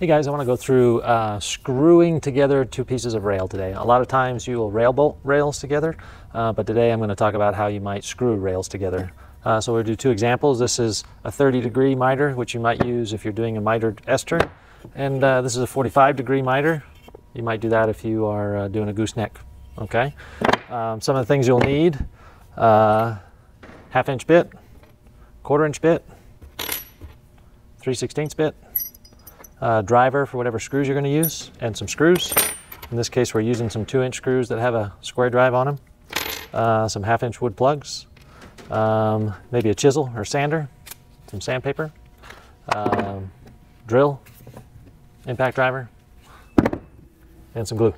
Hey guys, I want to go through screwing together two pieces of rail today. A lot of times you will rail bolt rails together, but today I'm going to talk about how you might screw rails together. So we'll do two examples. This is a 30-degree miter, which you might use if you're doing a mitered ester, and this is a 45-degree miter. You might do that if you are doing a gooseneck. Okay. Some of the things you'll need: half-inch bit, quarter-inch bit, 3/16 bit. Driver for whatever screws you're going to use, and some screws. In this case, we're using some 2-inch screws that have a square drive on them, some half-inch wood plugs, maybe a chisel or sander, some sandpaper, drill, impact driver, and some glue.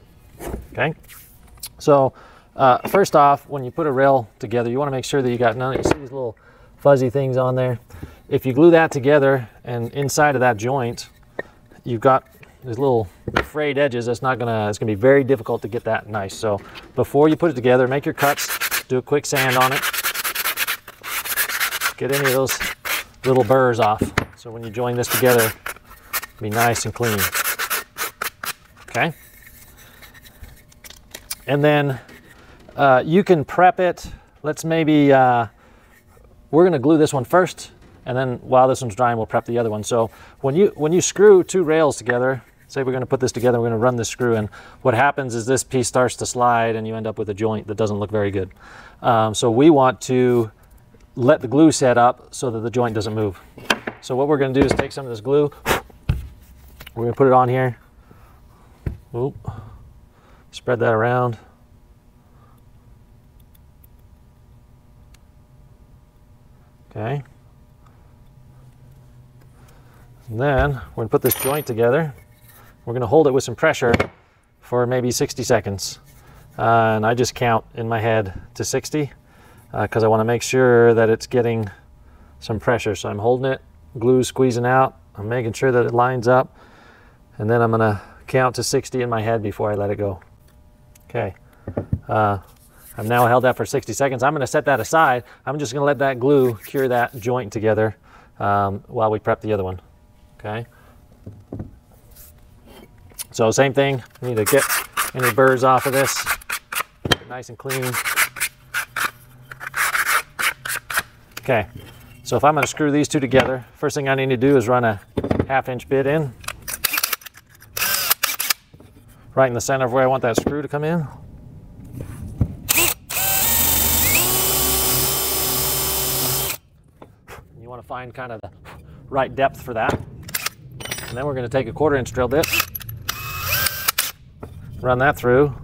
Okay, so first off, when you put a rail together, you want to make sure that you got none of these little fuzzy things on there. If you glue that together, and inside of that joint you've got these little frayed edges, it's gonna be very difficult to get that nice. So before you put it together, make your cuts, do a quick sand on it, get any of those little burrs off. So when you join this together, it'll be nice and clean. Okay. And then you can prep it. Let's maybe, we're gonna glue this one first, and then while this one's drying, we'll prep the other one. So when you screw two rails together, say we're going to put this together, we're going to run this screw in, what happens is this piece starts to slide and you end up with a joint that doesn't look very good. So we want to let the glue set up so that the joint doesn't move. So what we're going to do is take some of this glue, we're going to put it on here, oop, spread that around. Okay. And then we're going to put this joint together. We're going to hold it with some pressure for maybe 60 seconds. And I just count in my head to 60 because I want to make sure that it's getting some pressure. So I'm holding it, glue squeezing out, I'm making sure that it lines up, and then I'm going to count to 60 in my head before I let it go. Okay. I've now held that for 60 seconds. I'm going to set that aside. I'm just going to let that glue cure that joint together while we prep the other one. Okay, so same thing, we need to get any burrs off of this, get it nice and clean. Okay, so if I'm going to screw these two together, first thing I need to do is run a half-inch bit in, right in the center of where I want that screw to come in. You want to find kind of the right depth for that. And then we're going to take a 1/4-inch drill bit, run that through.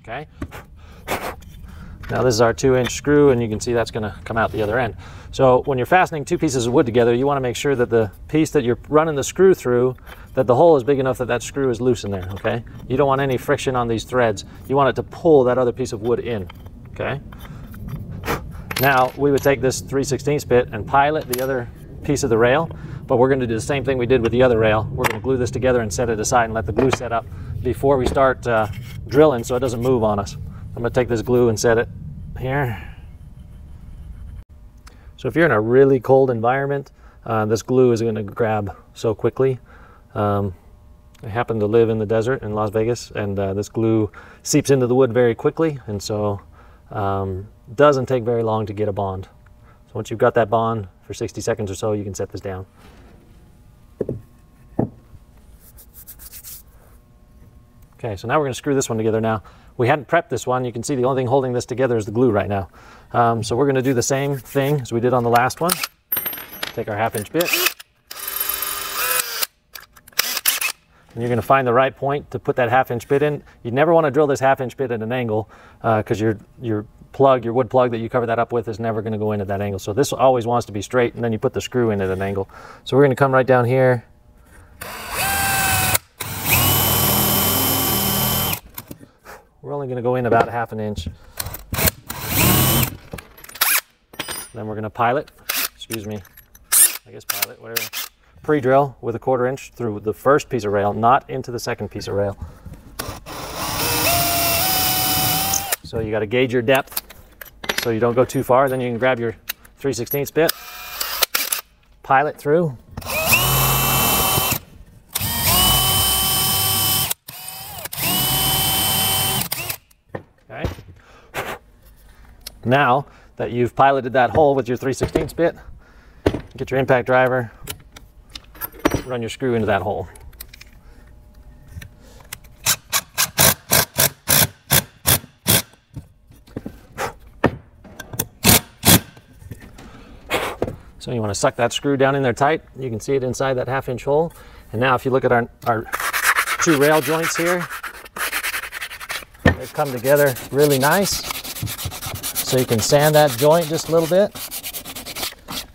Okay. Now this is our 2-inch screw, and you can see that's going to come out the other end. So when you're fastening two pieces of wood together, you want to make sure that the piece that you're running the screw through, that the hole is big enough that that screw is loose in there. Okay. You don't want any friction on these threads. You want it to pull that other piece of wood in. Okay. Now we would take this 3/16 bit and pilot the other piece of the rail, but we're going to do the same thing we did with the other rail. We're going to glue this together and set it aside and let the glue set up before we start drilling so it doesn't move on us. I'm going to take this glue and set it here. So if you're in a really cold environment, this glue is going to grab so quickly. I happen to live in the desert in Las Vegas, and this glue seeps into the wood very quickly, and so doesn't take very long to get a bond. So once you've got that bond for 60 seconds or so, you can set this down. Okay, so now we're going to screw this one together now. We hadn't prepped this one. You can see the only thing holding this together is the glue right now. So we're going to do the same thing as we did on the last one. Take our half-inch bit. And you're going to find the right point to put that half-inch bit in. You never want to drill this half-inch bit at an angle because your wood plug that you cover that up with is never going to go in at that angle. So this always wants to be straight, and then you put the screw in at an angle. So we're going to come right down here. We're only going to go in about 1/2 inch. Then we're going to pilot, pilot, whatever. Pre-drill with a 1/4-inch through the first piece of rail, not into the second piece of rail. So you got to gauge your depth so you don't go too far. Then you can grab your 3/16 bit, pilot through, Now that you've piloted that hole with your 3/16 bit, get your impact driver, run your screw into that hole. So you want to suck that screw down in there tight. You can see it inside that 1/2-inch hole. And now if you look at our 2 rail joints here, they've come together really nice. So you can sand that joint just a little bit.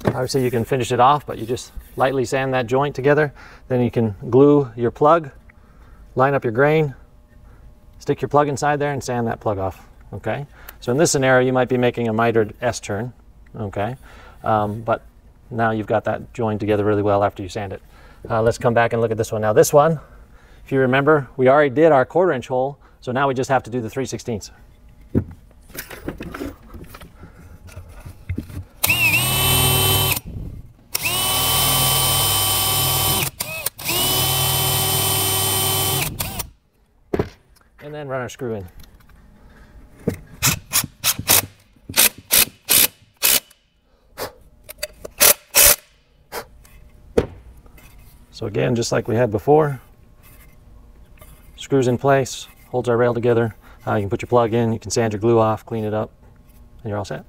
Obviously you can finish it off, but you just lightly sand that joint together. Then you can glue your plug, line up your grain, stick your plug inside there and sand that plug off, okay? So in this scenario, you might be making a mitered S-turn, okay? But now you've got that joined together really well after you sand it. Let's come back and look at this one. Now this one, if you remember, we already did our 1/4-inch hole, so now we just have to do the 3/16. And then run our screw in. So again, just like we had before, screws in place, holds our rail together. You can put your plug in, you can sand your glue off, clean it up, and you're all set.